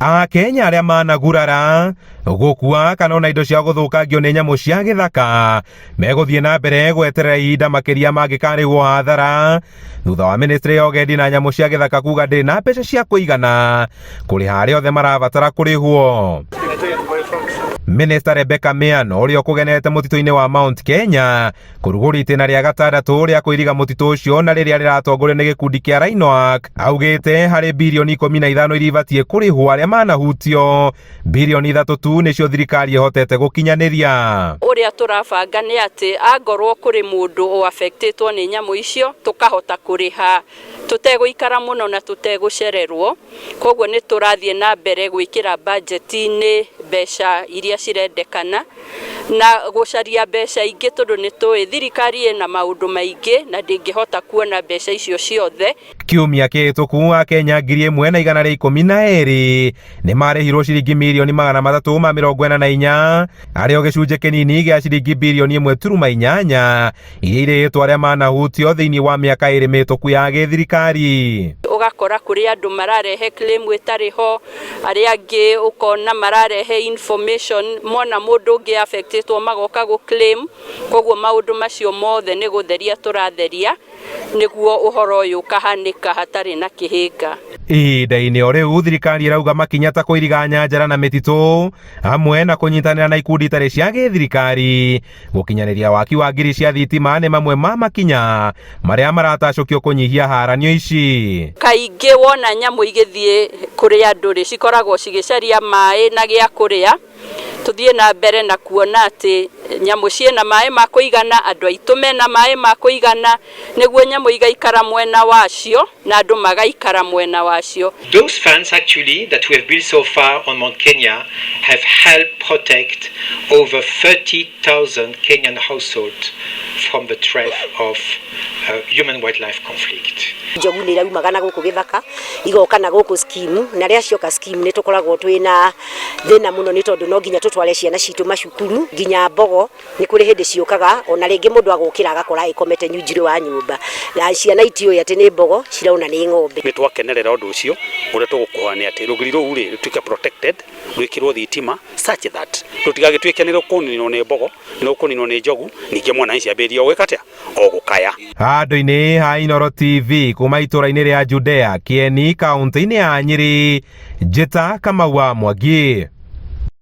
Akenya arĩa managurara gũkua kana ona indo cia gũthũkangio nĩ nyamũ cia gĩthaka megũthiĩ na mbere gweterera ihinda makĩria mangĩkarĩhwo hathara thutha wa ministry ya ũgendi na nyamũ cia gĩthaka kuga ndĩrĩ na mbeca cia kũigana kũrĩha arĩa othe marabatara kũrĩhwo. Minister Rebecca Miano ũrĩa ũkũgenete mũtitũ-inĩ wa Mount Kenya kũrugũria itĩna rĩa gatandatũ rĩa kũiriga mũtitũ ũcio na rĩrĩa rĩratongorio nĩ gĩkundi kĩa Rhinoark, augĩte harĩ birioni 15 iria ibatiĩ kũrĩhwo arĩa manahutio, birioni 3 tu nĩcio thirikari ĩhotete gũkinyanĩria. Ũrĩa tũrabanga nĩ atĩ angorwo kũrĩ mũndũ ũaffectĩtwo nĩ nyamũ icio tũkahota kũrĩha tutegũikara mũno na tutegũcererwo. Koguo nĩ tũrathiĩ na mbere gwĩkĩra budget-inĩ mbeca iria cirendekana na gũcaria mbeca ingĩ tondũ nĩ tũĩ thirikari ĩna maũndũ maingĩ na ndĩngĩhota kuona mbeca icio ciothe. Kiumia kĩhĩtũku Akenya 1112 nĩ marĩhirwo ciringi mirioni 344 arĩo gĩcunjĩ kĩnini gĩa ciringi birioni 1.8 iria irĩhĩtwo arĩa manahutio thĩinĩ wa mĩaka ĩrĩ mĩhĩtũku ya gĩthirikari. Ũgakora kũrĩ andũ mararehe claim ĩtarĩ ho, arĩa angĩ ũkona mararehe information mona mũndũ ũngĩ affectĩtwo magoka gũ claim. Koguo maũndũ macio mothe nĩ gũtheria tũratheria nĩguo ũhoro ũyũ ũkahanĩka hatarĩ na kĩhĩnga. Ihinda-inĩ o rĩu thirikari ĩrauga makinya ta kũiriga nyanjara na mĩtitũ hamwe na kũnyitanĩra na ikundi itarĩ cia gĩthirikari gũkinyanĩria waki wa ngiri cia thitima nĩ mamwe ma makinya marĩa maratacũkio kũnyihia haranio ici. Kaingĩ wona nyamũ igĩthiĩ kũrĩ andũ rĩ cikoragwo cigĩcaria maĩ na gĩa kũrĩa. Tuthiĩ na mbere na kuona atĩ nyamũ ciĩna maĩ ma kũigana, andũ aitũ mena maĩ ma kũigana, nĩguo nyamũ igaikara mwena wacio na andũ magaikara mwena wacio. Those funds actually that we have built so far on Mount Kenya have helped protect over 30,000 Kenyan households from the threat of human-wildlife conflict. Njogu nĩ iraumaga na gũkũ gĩthaka igoka na gũkũ scheme, na rĩa cioka scheme nĩ tũkoragwo twĩna thĩna mũno nĩ tondũ no nginya tũtware ciana citũ macukuru nginya Mbogo. Nĩ kũrĩ hĩndĩ ciũkaga ona rĩngĩ mũndũ agũkĩra agakora ĩkomete nyunjirĩ wa nyũmba na ciana itioĩ atĩ nĩ Mbogo cirauna nĩ ng'ombe. Nĩ twakenerera ũndũ ũcio ũrĩa tũgũkũha nĩ atĩ rũgiri rũu rĩ rũtuĩke protected, rwĩkĩrwo thitima such that rũtigagĩtuĩke nĩ rũkũninwo nĩ Mbogo, nĩ rũkũninwo nĩ Njogu, ningĩ mwana ici ambĩrĩrie gwĩka atĩa o gũkaya. Handũ-inĩ ha Inooro TV kuma itũra-inĩ rĩa Judea, Kieni, kaunti-inĩ ya Nyĩrĩ, Njĩta Kamau wa Mwangi.